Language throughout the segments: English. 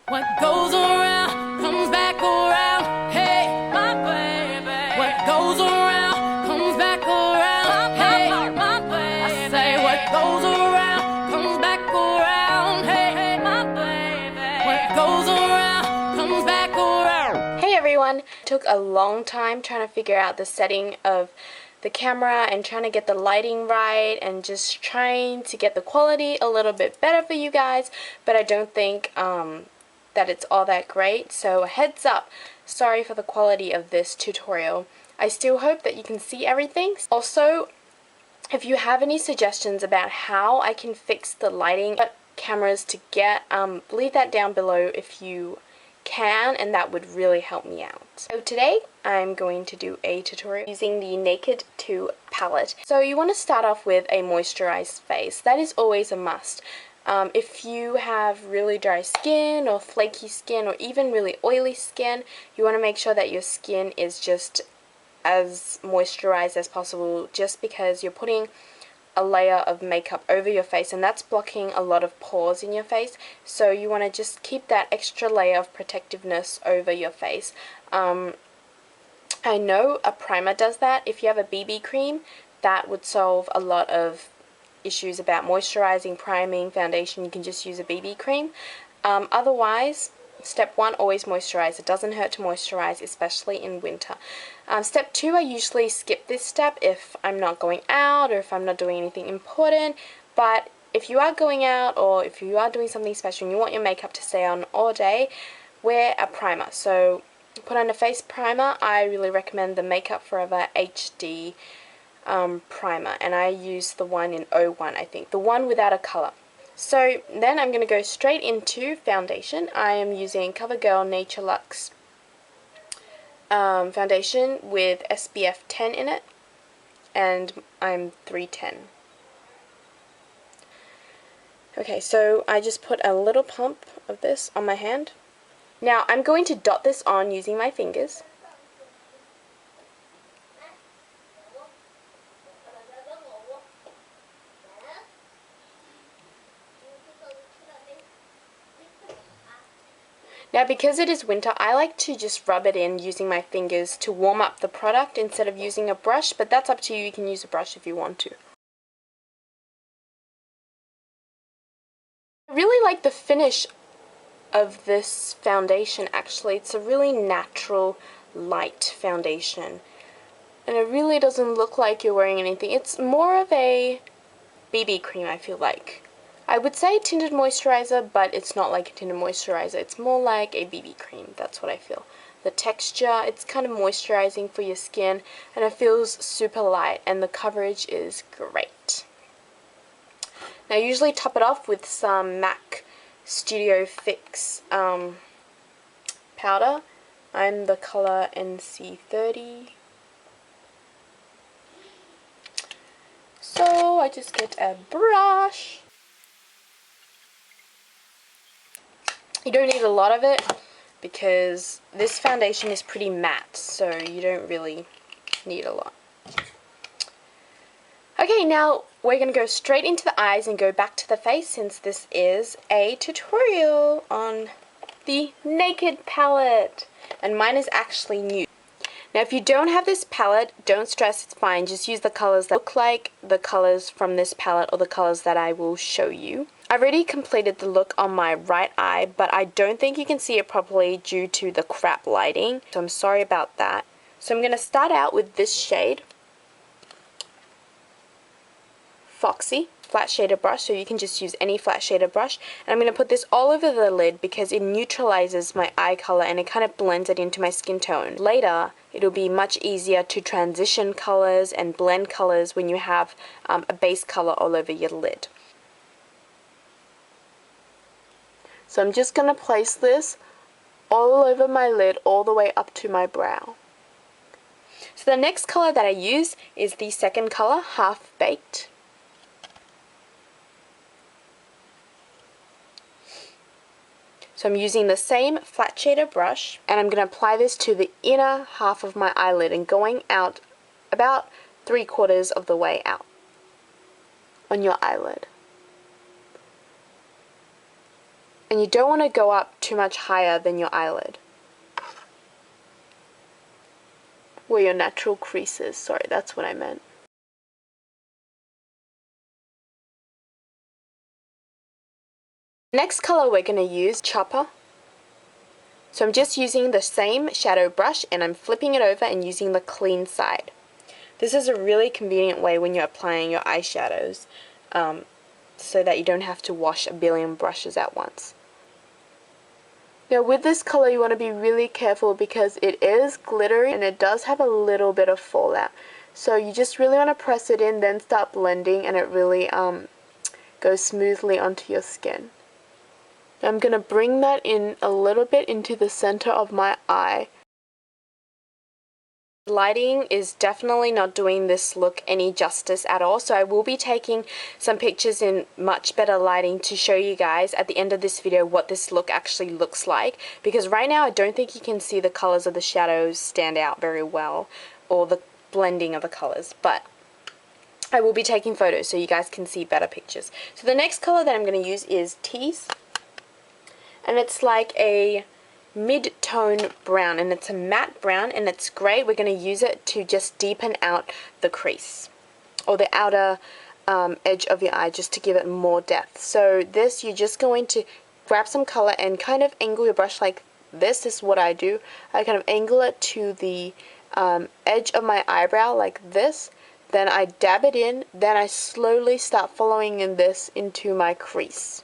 What goes around comes back around. Hey, my baby. What goes around comes back around. Hey, my baby. I say what goes around comes back around. Hey, my baby. What goes around comes back around. Hey everyone! It took a long time trying to figure out the setting of the camera and trying to get the lighting right and just trying to get the quality a little bit better for you guys, but I don't think that it's all that great, so heads up, sorry for the quality of this tutorial. I still hope that you can see everything. Also, if you have any suggestions about how I can fix the lighting, what cameras to get, leave that down below if you can, and that would really help me out. So today I'm going to do a tutorial using the Naked 2 palette. So you want to start off with a moisturized face. That is always a must. If you have really dry skin or flaky skin or even really oily skin, you want to make sure that your skin is just as moisturized as possible, just because you're putting a layer of makeup over your face and that's blocking a lot of pores in your face, so you want to just keep that extra layer of protectiveness over your face. I know a primer does that. If you have a BB cream, that would solve a lot of issues about moisturizing, priming, foundation. You can just use a BB cream. Otherwise, step 1, always moisturize. It doesn't hurt to moisturize, especially in winter. Step 2, I usually skip this step if I'm not going out or if I'm not doing anything important. But if you are going out or if you are doing something special and you want your makeup to stay on all day, wear a primer. So put on a face primer. I really recommend the Makeup Forever HD primer, and I use the one in 01, I think, the one without a color. So then I'm going to go straight into foundation. I am using CoverGirl Nature Luxe foundation with SPF 10 in it, and I'm 310. Okay, so I just put a little pump of this on my hand. Now I'm going to dot this on using my fingers. Now because it is winter, I like to just rub it in using my fingers to warm up the product instead of using a brush, but that's up to you. You can use a brush if you want to. I really like the finish of this foundation actually. It's a really natural light foundation, and it really doesn't look like you're wearing anything. It's more of a BB cream, I feel like. I would say tinted moisturizer, but it's not like a tinted moisturizer. It's more like a BB cream. That's what I feel. The texture, it's kind of moisturizing for your skin, and it feels super light, and the coverage is great. Now I usually top it off with some MAC Studio Fix powder. I'm the color NC30. So I just get a brush. You don't need a lot of it because this foundation is pretty matte, so you don't really need a lot. Okay, now we're going to go straight into the eyes and go back to the face, since this is a tutorial on the Naked palette, and mine is actually new. Now if you don't have this palette, don't stress, it's fine. Just use the colors that look like the colors from this palette or the colors that I will show you. I've already completed the look on my right eye, but I don't think you can see it properly due to the crap lighting, so I'm sorry about that. So I'm going to start out with this shade, Foxy, flat shader brush, so you can just use any flat shader brush. And I'm going to put this all over the lid because it neutralizes my eye color and it kind of blends it into my skin tone. Later, it'll be much easier to transition colors and blend colors when you have a base color all over your lid. So I'm just going to place this all over my lid, all the way up to my brow. So the next color that I use is the second color, Half Baked. So I'm using the same flat shader brush, and I'm going to apply this to the inner half of my eyelid and going out about 3/4 of the way out on your eyelid. And you don't want to go up too much higher than your eyelid. Where your natural crease is. Sorry, that's what I meant. Next color we're going to use Chopper. So I'm just using the same shadow brush and I'm flipping it over and using the clean side. This is a really convenient way when you're applying your eyeshadows, so that you don't have to wash a billion brushes at once. Now with this color you want to be really careful because it is glittery and it does have a little bit of fallout. So you just really want to press it in, then start blending, and it really goes smoothly onto your skin. I'm going to bring that in a little bit into the center of my eye. Lighting is definitely not doing this look any justice at all, so I will be taking some pictures in much better lighting to show you guys at the end of this video what this look actually looks like, because right now I don't think you can see the colors of the shadows stand out very well, or the blending of the colors, but I will be taking photos so you guys can see better pictures. So the next color that I'm going to use is Tease. And it's like a mid-tone brown, and it's a matte brown, and it's great. We're going to use it to just deepen out the crease, or the outer edge of your eye, just to give it more depth. So this, you're just going to grab some color and kind of angle your brush like this. This is what I do. I kind of angle it to the edge of my eyebrow like this. Then I dab it in. Then I slowly start following in this into my crease.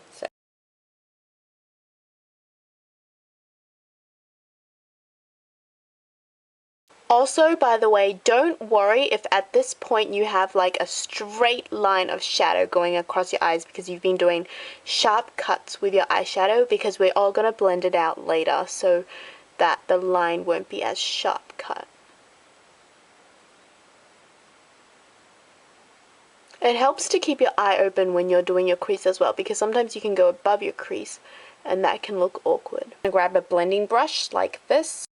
Also, by the way, don't worry if at this point you have like a straight line of shadow going across your eyes because you've been doing sharp cuts with your eyeshadow, because we're all going to blend it out later so that the line won't be as sharp cut. It helps to keep your eye open when you're doing your crease as well, because sometimes you can go above your crease and that can look awkward. I'm going to grab a blending brush like this.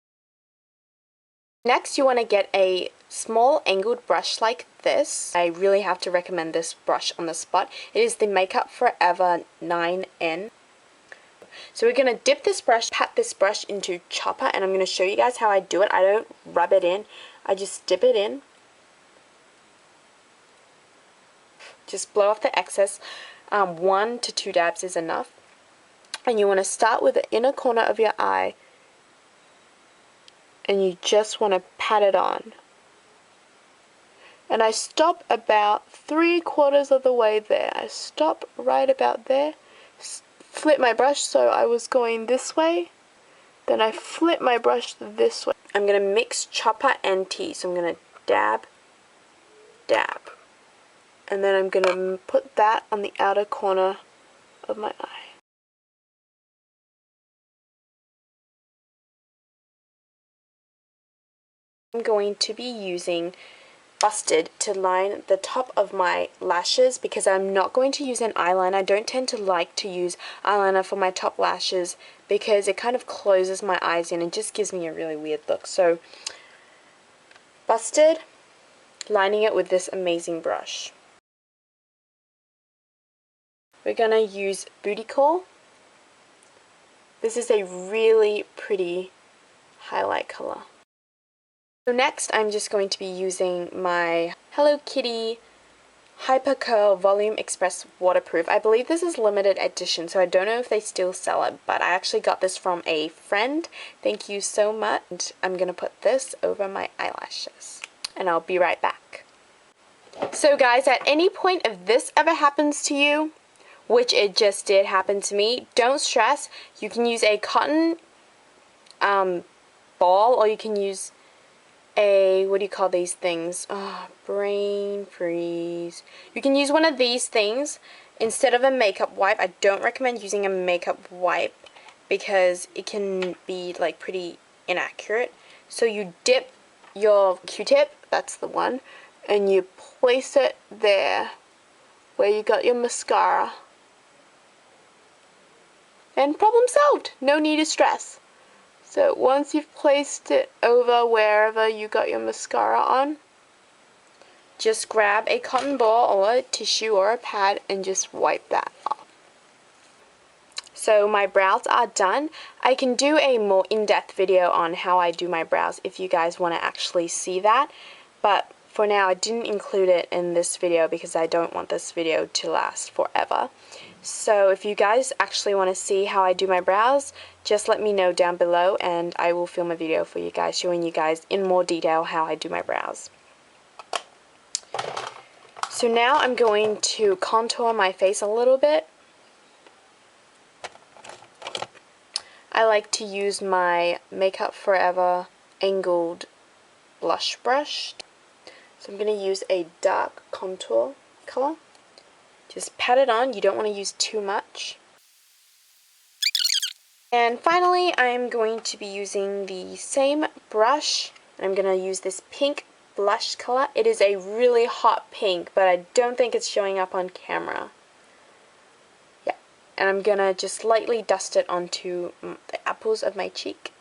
Next, you want to get a small angled brush like this. I really have to recommend this brush on the spot. It is the Makeup Forever 9N. So we're going to dip this brush, pat this brush into Chopper, and I'm going to show you guys how I do it. I don't rub it in, I just dip it in. Just blow off the excess. 1 to 2 dabs is enough. And you want to start with the inner corner of your eye, and you just want to pat it on. And I stop about 3/4 of the way there. I stop right about there, flip my brush, so I was going this way, then I flip my brush this way. I'm going to mix Chopper and Tease, so I'm going to dab, dab, and then I'm going to put that on the outer corner of my eye. I'm going to be using Busted to line the top of my lashes, because I'm not going to use an eyeliner. I don't tend to like to use eyeliner for my top lashes because it kind of closes my eyes in and just gives me a really weird look. So Busted, lining it with this amazing brush. We're going to use Booty Call. This is a really pretty highlight color. So next I'm just going to be using my Hello Kitty Hyper Curl Volume Express Waterproof. I believe this is limited edition, so I don't know if they still sell it, but I actually got this from a friend. Thank you so much. I'm going to put this over my eyelashes, and I'll be right back. So guys, at any point if this ever happens to you, which it just did happen to me, don't stress. You can use a cotton ball, or you can use a, what do you call these things? Oh, brain freeze. You can use one of these things instead of a makeup wipe. I don't recommend using a makeup wipe because it can be like pretty inaccurate. So you dip your Q-tip, that's the one, and you place it there where you got your mascara. And problem solved. No need to stress. So once you've placed it over wherever you got your mascara on, just grab a cotton ball or a tissue or a pad and just wipe that off. So my brows are done. I can do a more in-depth video on how I do my brows if you guys want to actually see that, but for now I didn't include it in this video because I don't want this video to last forever. So if you guys actually want to see how I do my brows, just let me know down below and I will film a video for you guys showing you guys in more detail how I do my brows. So now I'm going to contour my face a little bit. I like to use my Makeup Forever angled blush brush. So I'm going to use a dark contour color. Just pat it on, you don't want to use too much. And finally, I'm going to be using the same brush, and I'm going to use this pink blush color. It is a really hot pink, but I don't think it's showing up on camera. Yeah, and I'm going to just lightly dust it onto the apples of my cheek.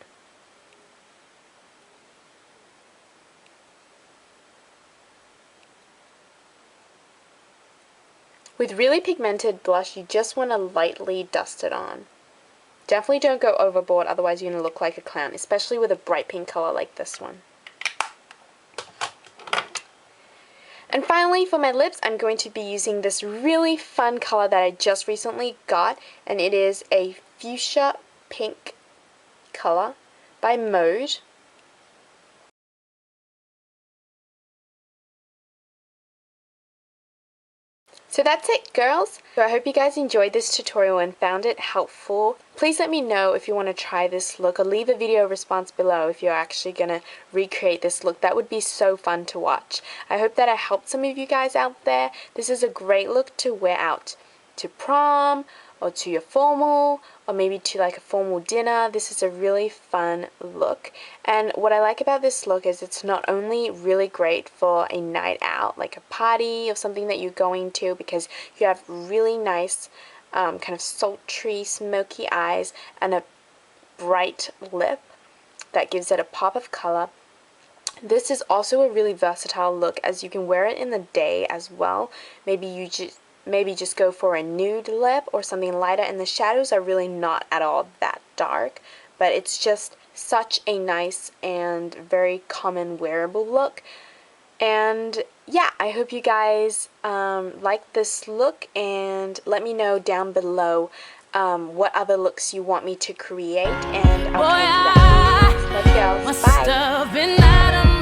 With really pigmented blush, you just want to lightly dust it on. Definitely don't go overboard, otherwise you're going to look like a clown, especially with a bright pink color like this one. And finally, for my lips, I'm going to be using this really fun color that I just recently got, and it is a fuchsia pink color by Mode. So that's it, girls. So I hope you guys enjoyed this tutorial and found it helpful. Please let me know if you want to try this look, or leave a video response below if you're actually going to recreate this look. That would be so fun to watch. I hope that I helped some of you guys out there. This is a great look to wear out to prom, or to your formal, or maybe to like a formal dinner. This is a really fun look, and what I like about this look is it's not only really great for a night out, like a party or something that you're going to, because you have really nice kind of sultry, smoky eyes and a bright lip that gives it a pop of color. This is also a really versatile look, as you can wear it in the day as well. Maybe just go for a nude lip or something lighter, and the shadows are really not at all that dark, but it's just such a nice and very common wearable look. And yeah, I hope you guys like this look, and let me know down below what other looks you want me to create, and I'll try to do that. Let's go. Bye.